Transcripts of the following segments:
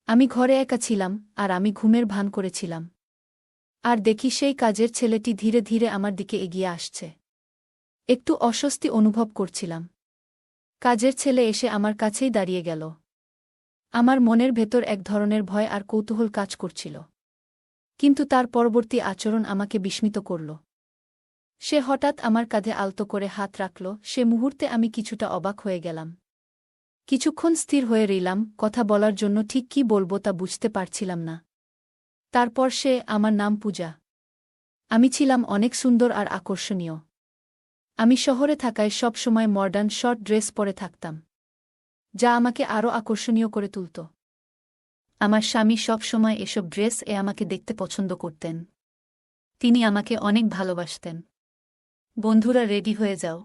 আমি ঘরে একা ছিলাম, আর আমি ঘুমের ভান করেছিলাম। আর দেখি সেই কাজের ছেলেটি ধীরে ধীরে আমার দিকে এগিয়ে আসছে। একটু অস্বস্তি অনুভব করছিলাম। কাজের ছেলে এসে আমার কাছেই দাঁড়িয়ে গেল। আমার মনের ভেতর এক ধরনের ভয় আর কৌতূহল কাজ করছিল। কিন্তু তার পরবর্তী আচরণ আমাকে বিস্মিত করল। সে হঠাৎ আমার কাঁধে আলতো করে হাত রাখল। সে মুহূর্তে আমি কিছুটা অবাক হয়ে গেলাম। কিছুক্ষণ স্থির হয়ে রইলাম, কথা বলার জন্য ঠিক কী বলব তা বুঝতে পারছিলাম না। তারপর সে, আমার নাম পূজা। আমি ছিলাম অনেক সুন্দর আর আকর্ষণীয়। আমি শহরে থাকায় সব সময় মডার্ন শর্ট ড্রেস পরে থাকতাম, যা আমাকে আরও আকর্ষণীয় করে তুলত। আমার স্বামী সব সময় এসব ড্রেস আমাকে দেখতে পছন্দ করতেন। তিনি আমাকে অনেক ভালোবাসতেন। বন্ধুরা, রেডি হয়ে যাও,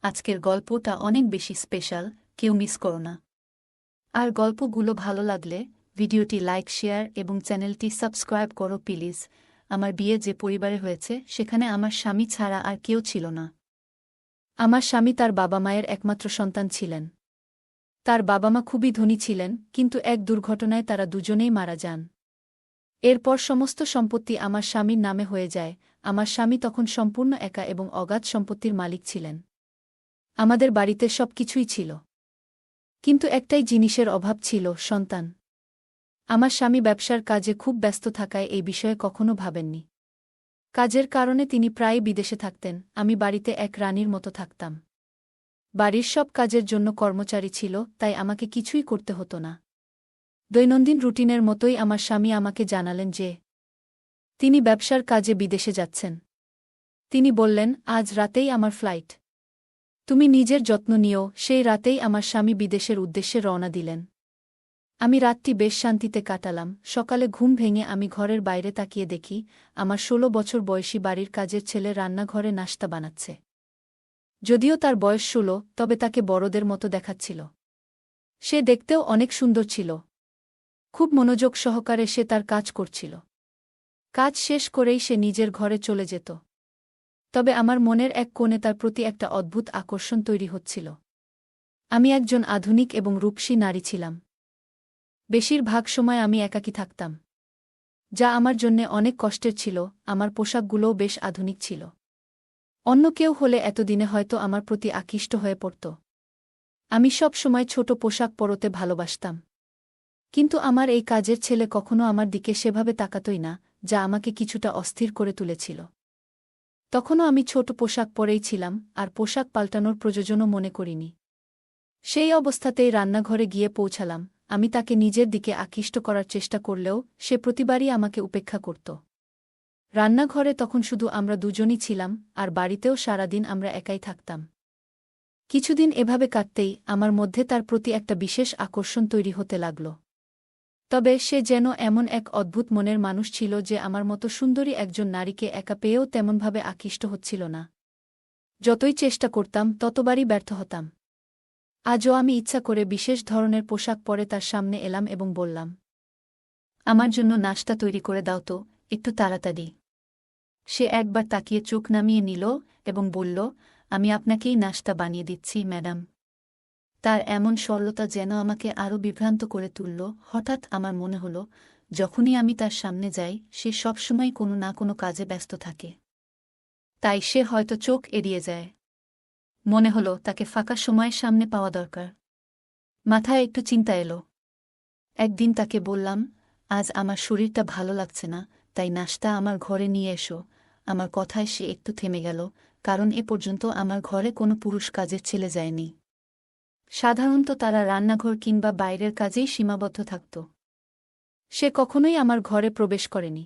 আজকের গল্পটা অনেক বেশি স্পেশাল, কেউ মিস করো না। আর গল্পগুলো ভালো লাগলে ভিডিওটি লাইক, শেয়ার এবং চ্যানেলটি সাবস্ক্রাইব করো প্লিজ। আমার বিয়ে যে পরিবারে হয়েছে সেখানে আমার স্বামী ছাড়া আর কেউ ছিল না। আমার স্বামী তার বাবা মায়ের একমাত্র সন্তান ছিলেন। তার বাবা মা খুবই ধনী ছিলেন, কিন্তু এক দুর্ঘটনায় তারা দুজনেই মারা যান। এরপর সমস্ত সম্পত্তি আমার স্বামীর নামে হয়ে যায়। আমার স্বামী তখন সম্পূর্ণ একা এবং অগাধ সম্পত্তির মালিক ছিলেন। আমাদের বাড়িতে সব কিছুই ছিল, কিন্তু একটাই জিনিসের অভাব ছিল, সন্তান। আমার স্বামী ব্যবসার কাজে খুব ব্যস্ত থাকায় এই বিষয়ে কখনো ভাবেননি। কাজের কারণে তিনি প্রায়ই বিদেশে থাকতেন। আমি বাড়িতে এক রানীর মতো থাকতাম। বাড়ির সব কাজের জন্য কর্মচারী ছিল, তাই আমাকে কিছুই করতে হতো না। দৈনন্দিন রুটিনের মতোই আমার স্বামী আমাকে জানালেন যে তিনি ব্যবসার কাজে বিদেশে যাচ্ছেন। তিনি বললেন, আজ রাতেই আমার ফ্লাইট, তুমি নিজের যত্ন নিও। সেই রাতেই আমার স্বামী বিদেশের উদ্দেশ্যে রওনা দিলেন। আমি রাতটি বেশ শান্তিতে কাটালাম। সকালে ঘুম ভেঙে আমি ঘরের বাইরে তাকিয়ে দেখি আমার ১৬ বছর বয়সী বাড়ির কাজের ছেলে রান্নাঘরে নাশতা বানাচ্ছে। যদিও তার বয়স ১৬, তবে তাকে বড়দের মতো দেখাচ্ছিল। সে দেখতেও অনেক সুন্দর ছিল। খুব মনোযোগ সহকারে সে তার কাজ করছিল। কাজ শেষ করেই সে নিজের ঘরে চলে যেত। তবে আমার মনের এক কোণে তার প্রতি একটা অদ্ভুত আকর্ষণ তৈরি হচ্ছিল। আমি একজন আধুনিক এবং রূপসী নারী ছিলাম। বেশিরভাগ সময় আমি একাকী থাকতাম, যা আমার জন্যে অনেক কষ্টের ছিল। আমার পোশাকগুলোও বেশ আধুনিক ছিল। অন্য কেউ হলে এতদিনে হয়তো আমার প্রতি আকৃষ্ট হয়ে পড়ত। আমি সব সময় ছোট পোশাক পরতে ভালোবাসতাম। কিন্তু আমার এই কাজের ছেলে কখনো আমার দিকে সেভাবে তাকাতই না, যা আমাকে কিছুটা অস্থির করে তুলেছিল। তখনও আমি ছোট পোশাক পরেই ছিলাম, আর পোশাক পাল্টানোর প্রয়োজনও মনে করিনি। সেই অবস্থাতেই রান্নাঘরে গিয়ে পৌঁছালাম। আমি তাকে নিজের দিকে আকৃষ্ট করার চেষ্টা করলেও সে প্রতিবারই আমাকে উপেক্ষা করত। রান্নাঘরে তখন শুধু আমরা দুজনই ছিলাম, আর বাড়িতেও সারাদিন আমরা একাই থাকতাম। কিছুদিন এভাবে কাটতেই আমার মধ্যে তার প্রতি একটা বিশেষ আকর্ষণ তৈরি হতে লাগল। তবে সে যেন এমন এক অদ্ভুত মনের মানুষ ছিল যে আমার মতো সুন্দরী একজন নারীকে একা পেয়েও তেমনভাবে আকৃষ্ট হচ্ছিল না। যতই চেষ্টা করতাম ততবারই ব্যর্থ হতাম। আজও আমি ইচ্ছা করে বিশেষ ধরনের পোশাক পরে তার সামনে এলাম এবং বললাম, আমার জন্য নাশতা তৈরি করে দাও তো, একটু তাড়াতাড়ি। সে একবার তাকিয়ে চোখ নামিয়ে নিল এবং বলল, আমি আপনাকেই নাশতা বানিয়ে দিচ্ছি, ম্যাডাম। তার এমন সরলতা যেন আমাকে আরও বিভ্রান্ত করে তুলল। হঠাৎ আমার মনে হল, যখনই আমি তার সামনে যাই সে সবসময় কোনো না কোনো কাজে ব্যস্ত থাকে। তাই সে হয়তো চোখ এড়িয়ে যায়। মনে হল তাকে ফাঁকা সময়ের সামনে পাওয়া দরকার। মাথায় একটু চিন্তা এলো। একদিন তাকে বললাম, আজ আমার শরীরটা ভালো লাগছে না, তাই নাশতা আমার ঘরে নিয়ে এসো। আমার কথায় সে একটু থেমে গেল, কারণ এ পর্যন্ত আমার ঘরে কোনো পুরুষ কাজের ছেলে যায়নি। সাধারণত তারা রান্নাঘর কিংবা বাইরের কাজেই সীমাবদ্ধ থাকত। সে কখনোই আমার ঘরে প্রবেশ করেনি।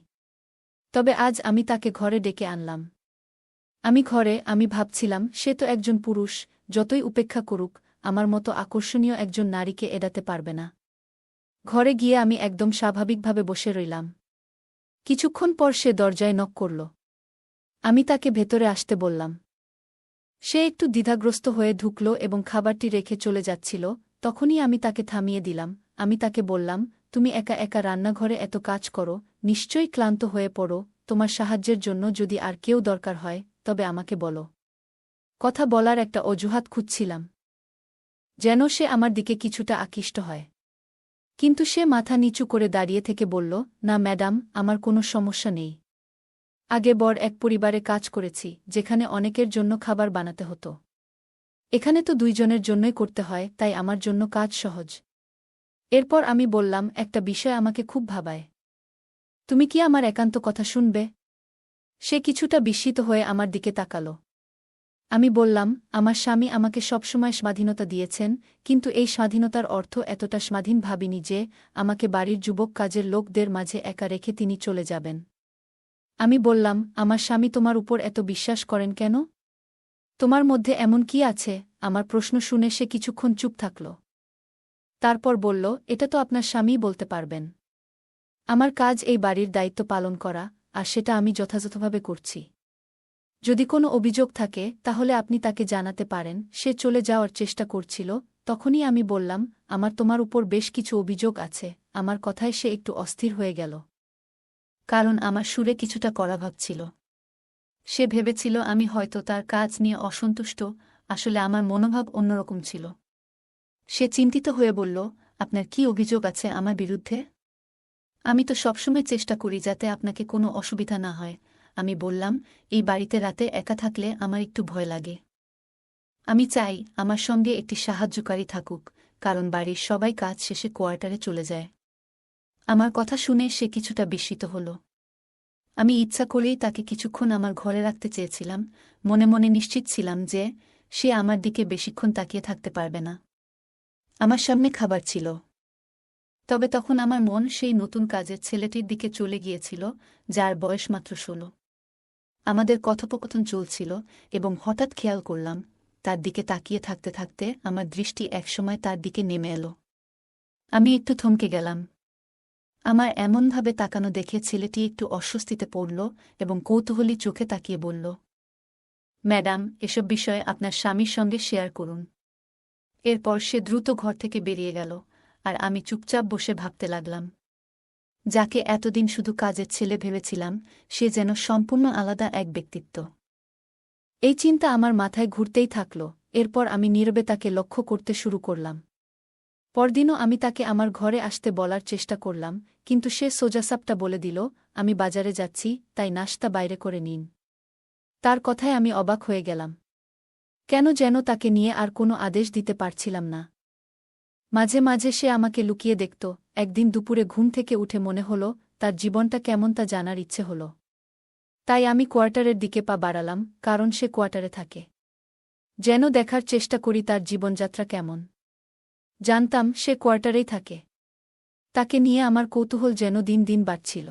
তবে আজ আমি তাকে ঘরে ডেকে আনলাম। আমি ভাবছিলাম, সে তো একজন পুরুষ, যতই উপেক্ষা করুক আমার মতো আকর্ষণীয় একজন নারীকে এড়াতে পারবে না। ঘরে গিয়ে আমি একদম স্বাভাবিকভাবে বসে রইলাম। কিছুক্ষণ পর সে দরজায় নক করল। আমি তাকে ভেতরে আসতে বললাম। সে একটু দ্বিধাগ্রস্ত হয়ে ঢুকল এবং খাবারটি রেখে চলে যাচ্ছিল। তখনই আমি তাকে থামিয়ে দিলাম। আমি তাকে বললাম, তুমি একা একা রান্নাঘরে এত কাজ করো, নিশ্চয়ই ক্লান্ত হয়ে পড়ো। তোমার সাহায্যের জন্য যদি আর কেউ দরকার হয় তবে আমাকে বলো। কথা বলার একটা অজুহাত খুঁজছিলাম, যেন সে আমার দিকে কিছুটা আকৃষ্ট হয়। কিন্তু সে মাথা নিচু করে দাঁড়িয়ে থেকে বলল, না ম্যাডাম, আমার কোনো সমস্যা নেই। আগে বড় এক পরিবারে কাজ করেছি, যেখানে অনেকের জন্য খাবার বানাতে হতো। এখানে তো দুইজনের জন্যই করতে হয়, তাই আমার জন্য কাজ সহজ। এরপর আমি বললাম, একটা বিষয় আমাকে খুব ভাবায়। তুমি কি আমার একান্ত কথা শুনবে? সে কিছুটা বিস্মিত হয়ে আমার দিকে তাকাল। আমি বললাম, আমার স্বামী আমাকে সবসময় স্বাধীনতা দিয়েছেন, কিন্তু এই স্বাধীনতার অর্থ এতটা স্বাধীন ভাবিনি যে আমাকে বাড়ির যুবক কাজের লোকদের মাঝে একা রেখে তিনি চলে যাবেন। আমি বললাম, আমার স্বামী তোমার উপর এত বিশ্বাস করেন কেন? তোমার মধ্যে এমন কি আছে? আমার প্রশ্ন শুনে সে কিছুক্ষণ চুপ থাকল। তারপর বলল, এটা তো আপনার স্বামীই বলতে পারবেন। আমার কাজ এই বাড়ির দায়িত্ব পালন করা, আর সেটা আমি যথাযথভাবে করছি। যদি কোনো অভিযোগ থাকে তাহলে আপনি তাকে জানাতে পারেন। সে চলে যাওয়ার চেষ্টা করছিল, তখনই আমি বললাম, আমার তোমার উপর বেশ কিছু অভিযোগ আছে। আমার কথায় সে একটু অস্থির হয়ে গেল, কারণ আমার সুরে কিছুটা কড়া ভাব ছিল। সে ভেবেছিল আমি হয়তো তার কাজ নিয়ে অসন্তুষ্ট, আসলে আমার মনোভাব অন্যরকম ছিল। সে চিন্তিত হয়ে বলল, আপনার কি অভিযোগ আছে আমার বিরুদ্ধে? আমি তো সবসময় চেষ্টা করি যাতে আপনাকে কোনো অসুবিধা না হয়। আমি বললাম, এই বাড়িতে রাতে একা থাকলে আমার একটু ভয় লাগে। আমি চাই আমার সঙ্গে একটি সাহায্যকারী থাকুক, কারণ বাড়ির সবাই কাজ শেষে কোয়ার্টারে চলে যায়। আমার কথা শুনে সে কিছুটা বিস্মিত হল। আমি ইচ্ছা করেই তাকে কিছুক্ষণ আমার ঘরে রাখতে চেয়েছিলাম, মনে মনে নিশ্চিত ছিলাম যে সে আমার দিকে বেশিক্ষণ তাকিয়ে থাকতে পারবে না। আমার সামনে খাবার ছিল, তবে তখন আমার মন সেই নতুন কাজের ছেলেটির দিকে চলে গিয়েছিল, যার বয়স মাত্র 16। আমাদের কথোপকথন চলছিল এবং হঠাৎ খেয়াল করলাম, তার দিকে তাকিয়ে থাকতে থাকতে আমার দৃষ্টি একসময় তার দিকে নেমে এলো। আমি একটু থমকে গেলাম। আমার এমনভাবে তাকানো দেখে ছেলেটি একটু অস্বস্তিতে পড়ল এবং কৌতূহলী চোখে তাকিয়ে বলল, ম্যাডাম, এসব বিষয়ে আপনার স্বামীর সঙ্গে শেয়ার করুন। এরপর সে দ্রুত ঘর থেকে বেরিয়ে গেল, আর আমি চুপচাপ বসে ভাবতে লাগলাম, যাকে এতদিন শুধু কাজের ছেলে ভেবেছিলাম, সে যেন সম্পূর্ণ আলাদা এক ব্যক্তিত্ব। এই চিন্তা আমার মাথায় ঘুরতেই থাকল। এরপর আমি নীরবে তাকে লক্ষ্য করতে শুরু করলাম। পরদিনও আমি তাকে আমার ঘরে আসতে বলার চেষ্টা করলাম, কিন্তু সে সোজাসাপটা বলে দিল, আমি বাজারে যাচ্ছি, তাই নাশতা বাইরে করে নিন। তার কথায় আমি অবাক হয়ে গেলাম। কেন যেন তাকে নিয়ে আর কোনো আদেশ দিতে পারছিলাম না। মাঝে মাঝে সে আমাকে লুকিয়ে দেখত। একদিন দুপুরে ঘুম থেকে উঠে মনে হল, তার জীবনটা কেমন তা জানার ইচ্ছে হল। তাই আমি কোয়ার্টারের দিকে পা বাড়ালাম, কারণ সে কোয়ার্টারে থাকে। যেন দেখার চেষ্টা করি তার জীবনযাত্রা কেমন। জানতাম সে কোয়ার্টারেই থাকে। তাকে নিয়ে আমার কৌতূহল যেন দিন দিন বাড়ছিল।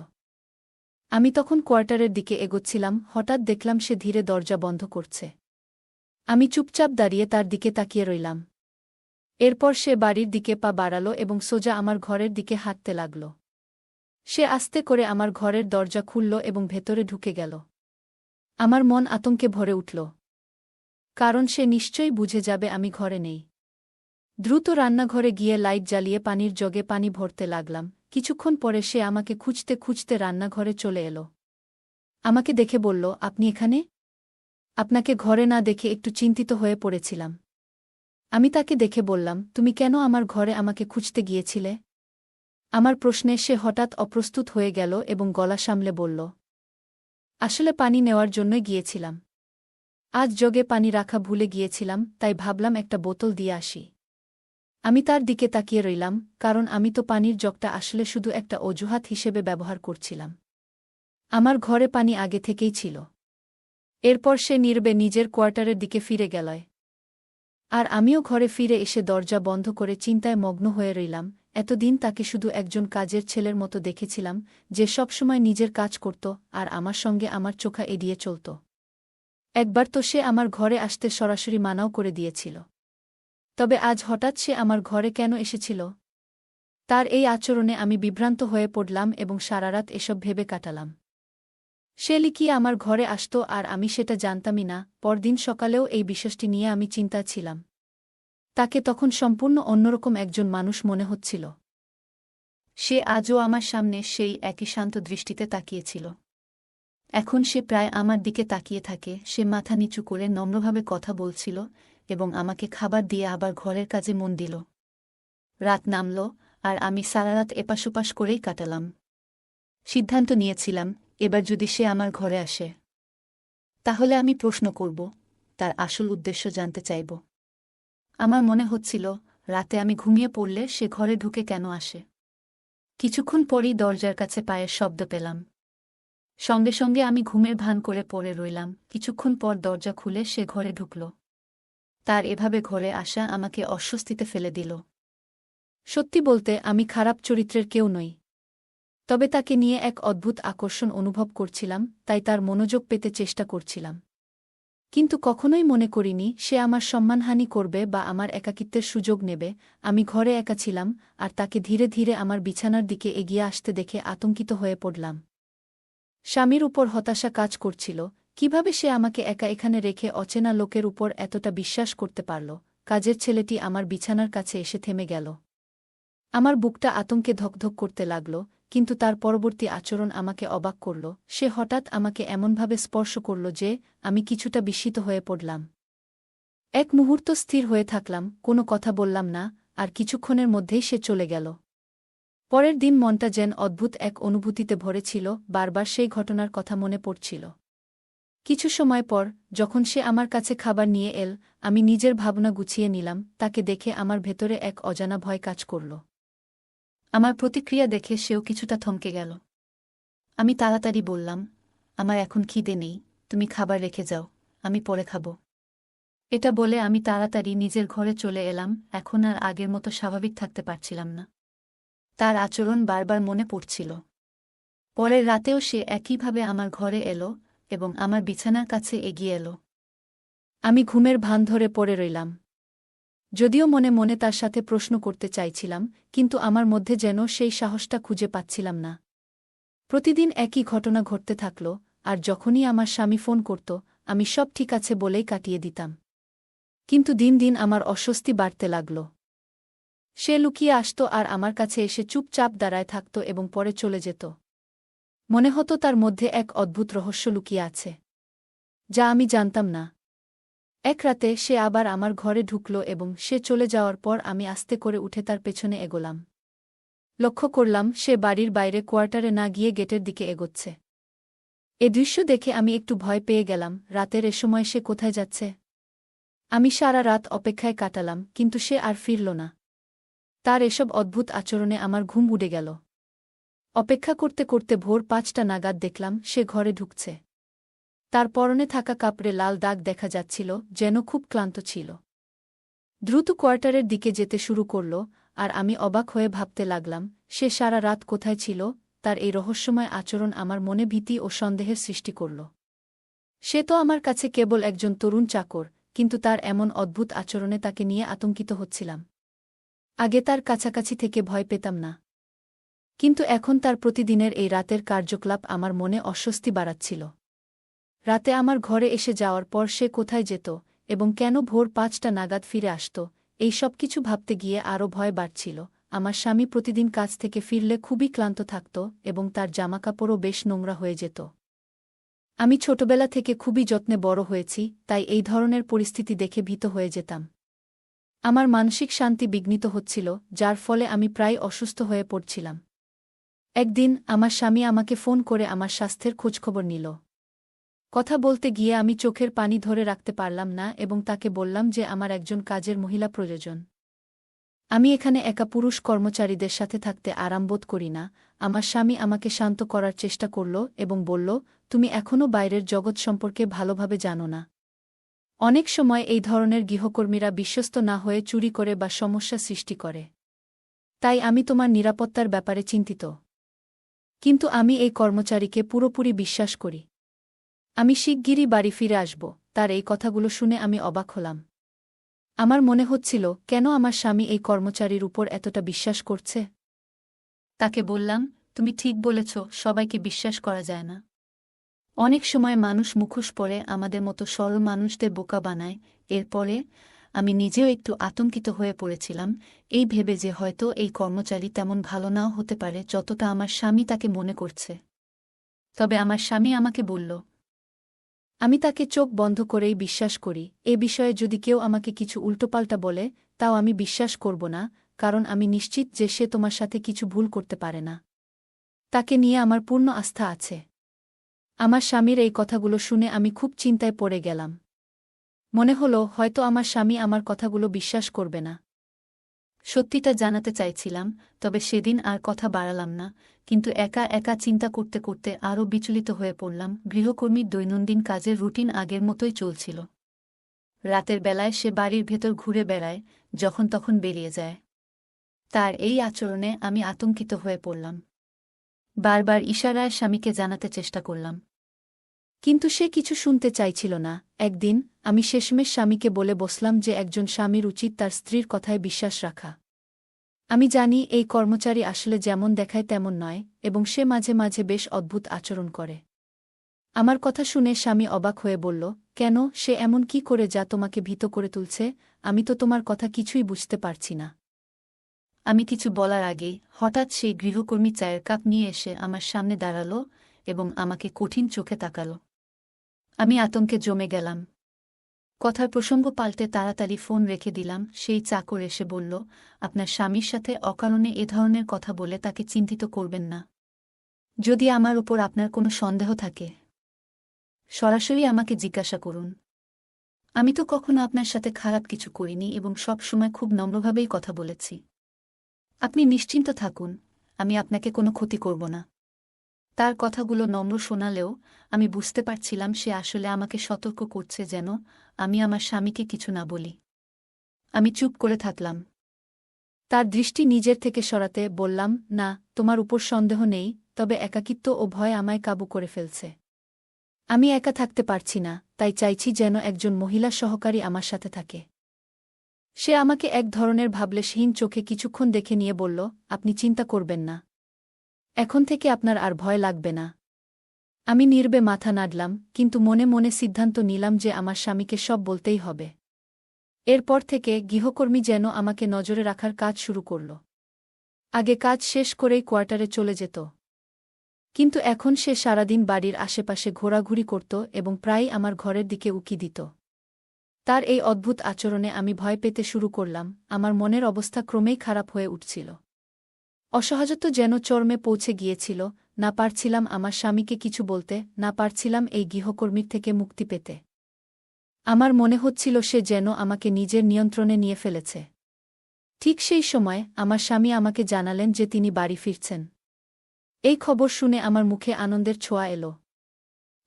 আমি তখন কোয়ার্টারের দিকে এগোচ্ছিলাম, হঠাৎ দেখলাম সে ধীরে দরজা বন্ধ করছে। আমি চুপচাপ দাঁড়িয়ে তার দিকে তাকিয়ে রইলাম। এরপর সে বাড়ির দিকে পা বাড়াল এবং সোজা আমার ঘরের দিকে হাঁটতে লাগল। সে আস্তে করে আমার ঘরের দরজা খুলল এবং ভেতরে ঢুকে গেল। আমার মন আতঙ্কে ভরে উঠল, কারণ সে নিশ্চয়ই বুঝে যাবে আমি ঘরে নেই। দ্রুত রান্নাঘরে গিয়ে লাইট জ্বালিয়ে পানির জগে পানি ভরতে লাগলাম। কিছুক্ষণ পরে সে আমাকে খুঁজতে খুঁজতে রান্নাঘরে চলে এলো। আমাকে দেখে বলল, আপনি এখানে? আপনাকে ঘরে না দেখে একটু চিন্তিত হয়ে পড়েছিলাম। আমি তাকে দেখে বললাম, তুমি কেন আমার ঘরে আমাকে খুঁজতে গিয়েছিলে? আমার প্রশ্নে সে হঠাৎ অপ্রস্তুত হয়ে গেল এবং গলা সামলে বলল, আসলে পানি নেওয়ার জন্যই গিয়েছিলাম। আজ জগে পানি রাখা ভুলে গিয়েছিলাম, তাই ভাবলাম একটা বোতল দিয়ে আসি। আমি তার দিকে তাকিয়ে রইলাম, কারণ আমি তো পানির জগটা আসলে শুধু একটা অজুহাত হিসেবে ব্যবহার করছিলাম। আমার ঘরে পানি আগে থেকেই ছিল। এরপর সে নীরবে নিজের কোয়ার্টারের দিকে ফিরে গেল। আর আমিও ঘরে ফিরে এসে দরজা বন্ধ করে চিন্তায় মগ্ন হয়ে রইলাম। এতদিন তাকে শুধু একজন কাজের ছেলের মতো দেখেছিলাম, যে সবসময় নিজের কাজ করত আর আমার সঙ্গে আমার চোখা এড়িয়ে চলত। একবার তো সে আমার ঘরে আসতে সরাসরি মানাও করে দিয়েছিল। তবে আজ হঠাৎ সে আমার ঘরে কেন এসেছিল? তার এই আচরণে আমি বিভ্রান্ত হয়ে পড়লাম এবং সারারাত এসব ভেবে কাটালাম। সে লিখিয়ে আমার ঘরে আসত আর আমি সেটা জানতামই না। পরদিন সকালেও এই বিষয়টি নিয়ে আমি চিন্তা ছিলাম। তাকে তখন সম্পূর্ণ অন্যরকম একজন মানুষ মনে হচ্ছিল। সে আজও আমার সামনে সেই একই শান্ত দৃষ্টিতে তাকিয়েছিল। এখন সে প্রায় আমার দিকে তাকিয়ে থাকে। সে মাথা নিচু করে নম্রভাবে কথা বলছিল এবং আমাকে খাবার দিয়ে আবার ঘরের কাজে মন দিল। রাত নামল, আর আমি সারারাত এপাশ-ওপাশ করেই কাটালাম। সিদ্ধান্ত নিয়েছিলাম, এবার যদি সে আমার ঘরে আসে, তাহলে আমি প্রশ্ন করব, তার আসল উদ্দেশ্য জানতে চাইব। আমার মনে হচ্ছিল, রাতে আমি ঘুমিয়ে পড়লে সে ঘরে ঢুকে কেন আসে। কিছুক্ষণ পরই দরজার কাছে পায়ের শব্দ পেলাম। সঙ্গে সঙ্গে আমি ঘুমের ভান করে পড়ে রইলাম। কিছুক্ষণ পর দরজা খুলে সে ঘরে ঢুকল। তার এভাবে ঘরে আসা আমাকে অস্বস্তিতে ফেলে দিল। সত্যি বলতে আমি খারাপ চরিত্রের কেউ নই। তবে তাকে নিয়ে এক অদ্ভুত আকর্ষণ অনুভব করছিলাম, তাই তার মনোযোগ পেতে চেষ্টা করছিলাম। কিন্তু কখনোই মনে করিনি সে আমার সম্মানহানি করবে বা আমার একাকিত্বের সুযোগ নেবে। আমি ঘরে একা ছিলাম, আর তাকে ধীরে ধীরে আমার বিছানার দিকে এগিয়ে আসতে দেখে আতঙ্কিত হয়ে পড়লাম। স্বামীর উপর হতাশা কাজ করছিল, কিভাবে সে আমাকে একা এখানে রেখে অচেনা লোকের উপর এতটা বিশ্বাস করতে পারল। কাজের ছেলেটি আমার বিছানার কাছে এসে থেমে গেল। আমার বুকটা আতঙ্কে ধকধক করতে লাগল, কিন্তু তার পরবর্তী আচরণ আমাকে অবাক করল। সে হঠাৎ আমাকে এমনভাবে স্পর্শ করল যে আমি কিছুটা বিস্মিত হয়ে পড়লাম। এক মুহূর্ত স্থির হয়ে থাকলাম, কোনো কথা বললাম না, আর কিছুক্ষণের মধ্যেই সে চলে গেল। পরের দিন মনটা যেন অদ্ভুত এক অনুভূতিতে ভরে ছিল, বারবার সেই ঘটনার কথা মনে পড়ছিল। কিছু সময় পর, যখন সে আমার কাছে খাবার নিয়ে এল, আমি নিজের ভাবনা গুছিয়ে নিলাম। তাকে দেখে আমার ভেতরে এক অজানা ভয় কাজ করল। আমার প্রতিক্রিয়া দেখে সেও কিছুটা থমকে গেল। আমি তাড়াতাড়ি বললাম, আমার এখন খিদে নেই, তুমি খাবার রেখে যাও, আমি পরে খাব। এটা বলে আমি তাড়াতাড়ি নিজের ঘরে চলে এলাম। এখন আর আগের মতো স্বাভাবিক থাকতে পারছিলাম না। তার আচরণ বারবার মনে পড়ছিল। পরের রাতেও সে একইভাবে আমার ঘরে এলো এবং আমার বিছানার কাছে এগিয়ে এলো। আমি ঘুমের ভান ধরে পড়ে রইলাম। যদিও মনে মনে তার সাথে প্রশ্ন করতে চাইছিলাম, কিন্তু আমার মধ্যে যেন সেই সাহসটা খুঁজে পাচ্ছিলাম না। প্রতিদিন একই ঘটনা ঘটতে থাকল, আর যখনই আমার স্বামী ফোন করত, আমি সব ঠিক আছে বলেই কাটিয়ে দিতাম। কিন্তু দিন দিন আমার অস্বস্তি বাড়তে লাগল। সে লুকিয়ে আসত আর আমার কাছে এসে চুপচাপ দাঁড়ায় থাকত এবং পরে চলে যেত। মনে হতো তার মধ্যে এক অদ্ভুত রহস্য লুকিয়ে আছে, যা আমি জানতাম না। এক রাতে সে আবার আমার ঘরে ঢুকল এবং সে চলে যাওয়ার পর আমি আস্তে করে উঠে তার পেছনে এগোলাম। লক্ষ্য করলাম সে বাড়ির বাইরে কোয়ার্টারে না গিয়ে গেটের দিকে এগোচ্ছে। এ দৃশ্য দেখে আমি একটু ভয় পেয়ে গেলাম। রাতের এ সময় সে কোথায় যাচ্ছে? আমি সারা রাত অপেক্ষায় কাটালাম, কিন্তু সে আর ফিরল না। তার এসব অদ্ভুত আচরণে আমার ঘুম উড়ে গেল। অপেক্ষা করতে করতে ভোর ৫টা নাগাদ দেখলাম সে ঘরে ঢুকছে। তার পরনে থাকা কাপড়ে লাল দাগ দেখা যাচ্ছিল, যেন খুব ক্লান্ত ছিল। দ্রুত কোয়ার্টারের দিকে যেতে শুরু করল, আর আমি অবাক হয়ে ভাবতে লাগলাম, সে সারা রাত কোথায় ছিল। তার এই রহস্যময় আচরণ আমার মনে ভীতি ও সন্দেহের সৃষ্টি করল। সে তো আমার কাছে কেবল একজন তরুণ চাকর, কিন্তু তার এমন অদ্ভুত আচরণে তাকে নিয়ে আতঙ্কিত হচ্ছিলাম। আগে তার কাছাকাছি থেকে ভয় পেতাম না, কিন্তু এখন তার প্রতিদিনের এই রাতের কার্যকলাপ আমার মনে অস্বস্তি বাড়াচ্ছিল। রাতে আমার ঘরে এসে যাওয়ার পর সে কোথায় যেত এবং কেন ভোর ৫টা নাগাদ ফিরে আসত, এই সব কিছু ভাবতে গিয়ে আরও ভয় বাড়ছিল। আমার স্বামী প্রতিদিন কাজ থেকে ফিরলে খুবই ক্লান্ত থাকত এবং তার জামাকাপড়ও বেশ নোংরা হয়ে যেত। আমি ছোটবেলা থেকে খুবই যত্নে বড় হয়েছি, তাই এই ধরনের পরিস্থিতি দেখে ভীত হয়ে যেতাম। আমার মানসিক শান্তি বিঘ্নিত হচ্ছিল, যার ফলে আমি প্রায় অসুস্থ হয়ে পড়ছিলাম। একদিন আমার স্বামী আমাকে ফোন করে আমার স্বাস্থ্যের খোঁজখবর নিল। কথা বলতে গিয়ে আমি চোখের পানি ধরে রাখতে পারলাম না এবং তাকে বললাম যে আমার একজন কাজের মহিলা প্রয়োজন। আমি এখানে একা পুরুষ কর্মচারীদের সাথে থাকতে আরামবোধ করি না। আমার স্বামী আমাকে শান্ত করার চেষ্টা করল এবং বলল, তুমি এখনও বাইরের জগৎ সম্পর্কে ভালোভাবে জানো না। অনেক সময় এই ধরনের গৃহকর্মীরা বিশ্বস্ত না হয়ে চুরি করে বা সমস্যা সৃষ্টি করে। তাই আমি তোমার নিরাপত্তার ব্যাপারে চিন্তিত। কিন্তু আমি এই কর্মচারীকে পুরোপুরি বিশ্বাস করি। আমি শিগগিরই বাড়ি ফিরে আসব। তার এই কথাগুলো শুনে আমি অবাক হলাম। আমার মনে হচ্ছিল, কেন আমার স্বামী এই কর্মচারীর উপর এতটা বিশ্বাস করছে। তাকে বললাম, তুমি ঠিক বলেছ, সবাইকে বিশ্বাস করা যায় না। অনেক সময় মানুষ মুখোশ পরে আমাদের মতো সরল মানুষদের বোকা বানায়। এরপরে আমি নিজেও একটু আতঙ্কিত হয়ে পড়েছিলাম, এই ভেবে যে হয়তো এই কর্মচারী তেমন ভালো নাও হতে পারে যতটা আমার স্বামী তাকে মনে করছে। তবে আমার স্বামী আমাকে বলল, আমি তাকে চোখ বন্ধ করেই বিশ্বাস করি। এ বিষয়ে যদি কেউ আমাকে কিছু উল্টোপাল্টা বলে, তাও আমি বিশ্বাস করব না। কারণ আমি নিশ্চিত যে সে তোমার সাথে কিছু ভুল করতে পারে না। তাকে নিয়ে আমার পূর্ণ আস্থা আছে। আমার স্বামীর এই কথাগুলো শুনে আমি খুব চিন্তায় পড়ে গেলাম। মনে হলো হয়তো আমার স্বামী আমার কথাগুলো বিশ্বাস করবে না। সত্যিটা জানাতে চাইছিলাম, তবে সেদিন আর কথা বাড়ালাম না, কিন্তু একা একা চিন্তা করতে করতে আরও বিচলিত হয়ে পড়লাম। গৃহকর্মীর দৈনন্দিন কাজের রুটিন আগের মতোই চলছিল। রাতের বেলায় সে বাড়ির ভেতর ঘুরে বেড়ায়, যখন তখন বেরিয়ে যায়। তার এই আচরণে আমি আতঙ্কিত হয়ে পড়লাম। বারবার ইশারায় স্বামীকে জানাতে চেষ্টা করলাম, কিন্তু সে কিছু শুনতে চাইছিল না। একদিন আমি শেষমেশ স্বামীকে বলে বসলাম যে একজন স্বামীর উচিত তার স্ত্রীর কথায় বিশ্বাস রাখা। আমি জানি এই কর্মচারী আসলে যেমন দেখায় তেমন নয়, এবং সে মাঝে মাঝে বেশ অদ্ভুত আচরণ করে। আমার কথা শুনে স্বামী অবাক হয়ে বলল, কেন, সে এমন কি করে যা তোমাকে ভীত করে তুলছে? আমি তো তোমার কথা কিছুই বুঝতে পারছি না। আমি কিছু বলার আগেই হঠাৎ সেই গৃহকর্মী চায়ের কাপ নিয়ে এসে আমার সামনে দাঁড়াল এবং আমাকে কঠিন চোখে তাকাল। আমি আতঙ্কে জমে গেলাম। কথার প্রসঙ্গ পাল্টে তাড়াতাড়ি ফোন রেখে দিলাম। সেই চাকর এসে বলল, আপনার স্বামীর সাথে অকারণে এ ধরনের কথা বলে তাকে চিন্তিত করবেন না। যদি আমার উপর আপনার কোনো সন্দেহ থাকে, সরাসরি আমাকে জিজ্ঞাসা করুন। আমি তো কখনো আপনার সাথে খারাপ কিছু করিনি এবং সব সময় খুব নম্রভাবেই কথা বলেছি। আপনি নিশ্চিন্ত থাকুন, আমি আপনাকে কোনো ক্ষতি করব না। তার কথাগুলো নম্র শোনালেও আমি বুঝতে পারছিলাম সে আসলে আমাকে সতর্ক করছে যেন আমি আমার স্বামীকে কিছু না বলি। আমি চুপ করে থাকলাম। তার দৃষ্টি নিজের থেকে সরাতে বললাম, না, তোমার উপর সন্দেহ নেই, তবে একাকিত্ব ও ভয় আমায় কাবু করে ফেলছে। আমি একা থাকতে পারছি না, তাই চাইছি যেন একজন মহিলা সহকারী আমার সাথে থাকে। সে আমাকে এক ধরনের ভাবলেশহীন চোখে কিছুক্ষণ দেখে নিয়ে বলল, আপনি চিন্তা করবেন না। এখন থেকে আপনার আর ভয় লাগবে না। আমি নীরবে মাথা নাড়লাম, কিন্তু মনে মনে সিদ্ধান্ত নিলাম যে আমার স্বামীকে সব বলতেই হবে। এরপর থেকে গৃহকর্মী যেন আমাকে নজরে রাখার কাজ শুরু করল। আগে কাজ শেষ করেই কোয়ার্টারে চলে যেত, কিন্তু এখন সে সারাদিন বাড়ির আশেপাশে ঘোরাঘুরি করত এবং প্রায়ই আমার ঘরের দিকে উকি দিত। তার এই অদ্ভুত আচরণে আমি ভয় পেতে শুরু করলাম। আমার মনের অবস্থা ক্রমেই খারাপ হয়ে উঠছিল। অসহায়ত্ব যেন চরমে পৌঁছে গিয়েছিল। না পারছিলাম আমার স্বামীকে কিছু বলতে, না পারছিলাম এই গৃহকর্মীর থেকে মুক্তি পেতে। আমার মনে হচ্ছিল সে যেন আমাকে নিজের নিয়ন্ত্রণে নিয়ে ফেলেছে। ঠিক সেই সময় আমার স্বামী আমাকে জানালেন যে তিনি বাড়ি ফিরছেন। এই খবর শুনে আমার মুখে আনন্দের ছোঁয়া এলো।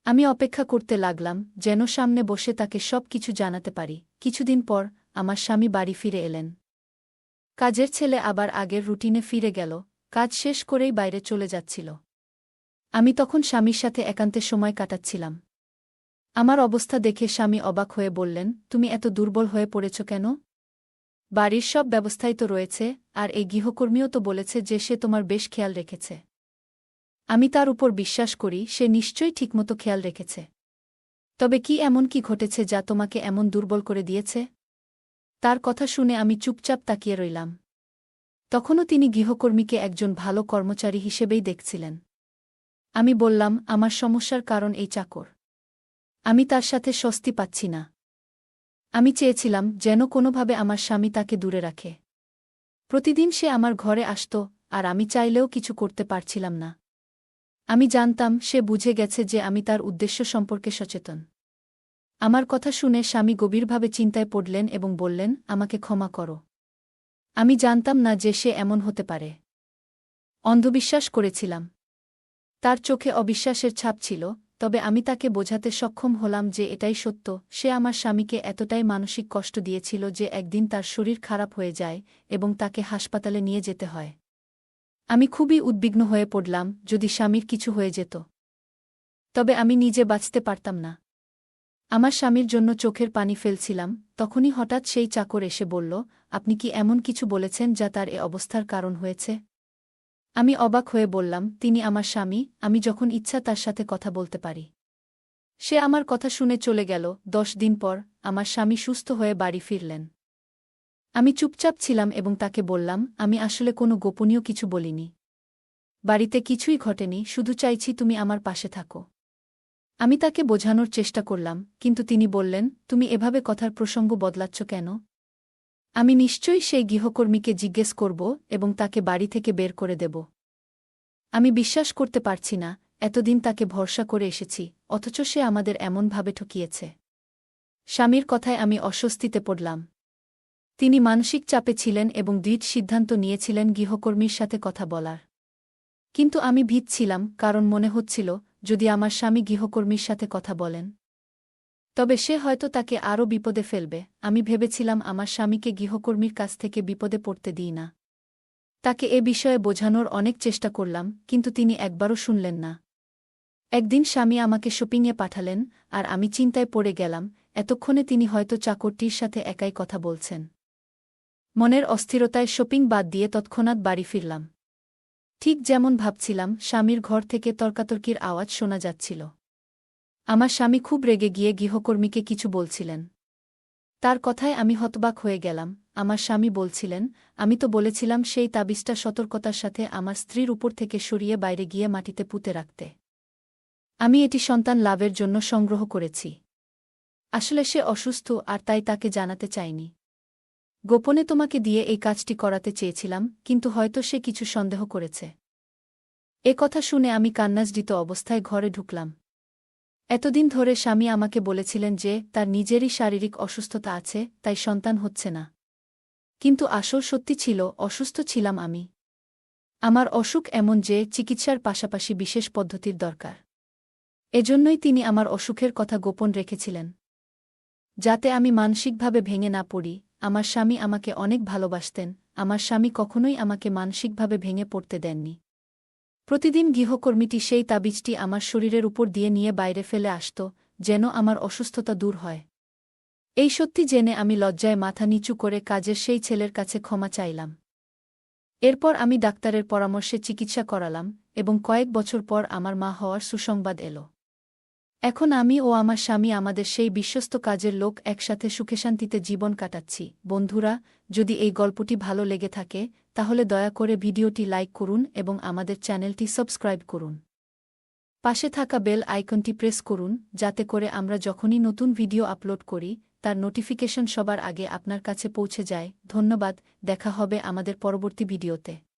আমি অপেক্ষা করতে লাগলাম যেন সামনে বসে তাকে সব কিছু জানাতে পারি। কিছুদিন পর আমার স্বামী বাড়ি ফিরে এলেন। কাজের ছেলে আবার আগের রুটিনে ফিরে গেল, কাজ শেষ করেই বাইরে চলে যাচ্ছিল। আমি তখন স্বামীর সাথে একান্তে সময় কাটাচ্ছিলাম। আমার অবস্থা দেখে স্বামী অবাক হয়ে বললেন, তুমি এত দুর্বল হয়ে পড়েছ কেন? বাড়ির সব ব্যবস্থাই তো রয়েছে, আর এই গৃহকর্মীও তো বলেছে যে সে তোমার বেশ খেয়াল রেখেছে। আমি তার উপর বিশ্বাস করি, সে নিশ্চয়ই ঠিকমতো খেয়াল রেখেছে। তবে কি এমন কি ঘটেছে যা তোমাকে এমন দুর্বল করে দিয়েছে? তার কথা শুনে আমি চুপচাপ তাকিয়ে রইলাম। তখনও তিনি গৃহকর্মীকে একজন ভালো কর্মচারী হিসেবেই দেখছিলেন। আমি বললাম, আমার সমস্যার কারণ এই চাকর। আমি তার সাথে স্বস্তি পাচ্ছি না। আমি চেয়েছিলাম যেন কোনোভাবে আমার স্বামী তাকে দূরে রাখে। প্রতিদিন সে আমার ঘরে আসত, আর আমি চাইলেও কিছু করতে পারছিলাম না। আমি জানতাম সে বুঝে গেছে যে আমি তার উদ্দেশ্য সম্পর্কে সচেতন। আমার কথা শুনে স্বামী গভীরভাবে চিন্তায় পড়লেন এবং বললেন, আমাকে ক্ষমা করো। আমি জানতাম না যে সে এমন হতে পারে। অন্ধবিশ্বাস করেছিলাম। তার চোখে অবিশ্বাসের ছাপ ছিল, তবে আমি তাকে বোঝাতে সক্ষম হলাম যে এটাই সত্য। সে আমার স্বামীকে এতটাই মানসিক কষ্ট দিয়েছিল যে একদিন তার শরীর খারাপ হয়ে যায় এবং তাকে হাসপাতালে নিয়ে যেতে হয়। আমি খুবই উদ্বিগ্ন হয়ে পড়লাম, যদি স্বামীর কিছু হয়ে যেত, তবে আমি নিজে বাঁচতে পারতাম না। আমার স্বামীর জন্য চোখের পানি ফেলছিলাম, তখনই হঠাৎ সেই চাকর এসে বলল, আপনি কি এমন কিছু বলেছেন যা তার এ অবস্থার কারণ হয়েছে? আমি অবাক হয়ে বললাম, তিনি আমার স্বামী, আমি যখন ইচ্ছা তার সাথে কথা বলতে পারি। সে আমার কথা শুনে চলে গেল। 10 দিন পর আমার স্বামী সুস্থ হয়ে বাড়ি ফিরলেন। আমি চুপচাপ ছিলাম এবং তাকে বললাম, আমি আসলে কোনো গোপনীয় কিছু বলিনি। বাড়িতে কিছুই ঘটেনি, শুধু চাইছি তুমি আমার পাশে থাকো। আমি তাকে বোঝানোর চেষ্টা করলাম, কিন্তু তিনি বললেন, তুমি এভাবে কথার প্রসঙ্গ বদলাচ্ছ কেন? আমি নিশ্চয়ই সেই গৃহকর্মীকে জিজ্ঞেস করব এবং তাকে বাড়ি থেকে বের করে দেব। আমি বিশ্বাস করতে পারছি না, এতদিন তাকে ভরসা করে এসেছি, অথচ সে আমাদের এমনভাবে ঠকিয়েছে। স্বামীর কথায় আমি অস্বস্তিতে পড়লাম। তিনি মানসিক চাপে ছিলেন এবং দৃঢ় সিদ্ধান্ত নিয়েছিলেন গৃহকর্মীর সাথে কথা বলার। কিন্তু আমি ভীত ছিলাম, কারণ মনে হচ্ছিল, যদি আমার স্বামী গৃহকর্মীর সাথে কথা বলেন, তবে সে হয়তো তাকে আরও বিপদে ফেলবে। আমি ভেবেছিলাম আমার স্বামীকে গৃহকর্মীর কাছ থেকে বিপদে পড়তে দিই না। তাকে এ বিষয়ে বোঝানোর অনেক চেষ্টা করলাম, কিন্তু তিনি একবারও শুনলেন না। একদিন স্বামী আমাকে শপিংয়ে পাঠালেন, আর আমি চিন্তায় পড়ে গেলাম, এতক্ষণে তিনি হয়তো চাকরটির সাথে একাই কথা বলছেন। মনের অস্থিরতায় শপিং বাদ দিয়ে তৎক্ষণাৎ বাড়ি ফিরলাম। ঠিক যেমন ভাবছিলাম, স্বামীর ঘর থেকে তর্কাতর্কির আওয়াজ শোনা যাচ্ছিল। আমার স্বামী খুব রেগে গিয়ে গৃহকর্মীকে কিছু বলছিলেন। তার কথায় আমি হতবাক হয়ে গেলাম। আমার স্বামী বলছিলেন, আমি তো বলেছিলাম সেই তাবিজটা সতর্কতার সাথে আমার স্ত্রীর উপর থেকে সরিয়ে বাইরে গিয়ে মাটিতে পুঁতে রাখতে। আমি এটি সন্তান লাভের জন্য সংগ্রহ করেছি। আসলে সে অসুস্থ, আর তাই তাকে জানাতে চাইনি। গোপনে তোমাকে দিয়ে এই কাজটি করাতে চেয়েছিলাম, কিন্তু হয়তো সে কিছু সন্দেহ করেছে। এ কথা শুনে আমি কান্নাজড়িত অবস্থায় ঘরে ঢুকলাম। এতদিন ধরে স্বামী আমাকে বলেছিলেন যে তার নিজেরই শারীরিক অসুস্থতা আছে, তাই সন্তান হচ্ছে না। কিন্তু আসল সত্যি ছিল, অসুস্থ ছিলাম আমি। আমার অসুখ এমন যে চিকিৎসার পাশাপাশি বিশেষ পদ্ধতির দরকার। এজন্যই তিনি আমার অসুখের কথা গোপন রেখেছিলেন, যাতে আমি মানসিকভাবে ভেঙে না পড়ি। আমার স্বামী আমাকে অনেক ভালোবাসতেন, আমার স্বামী কখনোই আমাকে মানসিকভাবে ভেঙে পড়তে দেননি। প্রতিদিন গৃহকর্মীটি সেই তাবিজটি আমার শরীরের উপর দিয়ে নিয়ে বাইরে ফেলে আসত, যেন আমার অসুস্থতা দূর হয়। এই সত্যি জেনে আমি লজ্জায় মাথা নিচু করে কাজের সেই ছেলের কাছে ক্ষমা চাইলাম। এরপর আমি ডাক্তারের পরামর্শে চিকিৎসা করালাম, এবং কয়েক বছর পর আমার মা হওয়ার সুসংবাদ এলো। এখন আমি ও আমার স্বামী, আমাদের সেই বিশ্বস্ত কাজের লোক, একসাথে সুখে-শান্তিতে জীবন কাটাচ্ছি। বন্ধুরা, যদি এই গল্পটি ভালো লেগে থাকে, তাহলে দয়া করে ভিডিওটি লাইক করুন এবং আমাদের চ্যানেলটি সাবস্ক্রাইব করুন। পাশে থাকা বেল আইকনটি প্রেস করুন, যাতে করে আমরা যখনই নতুন ভিডিও আপলোড করি, তার নোটিফিকেশন সবার আগে আপনার কাছে পৌঁছে যায়। ধন্যবাদ, দেখা হবে আমাদের পরবর্তী ভিডিওতে।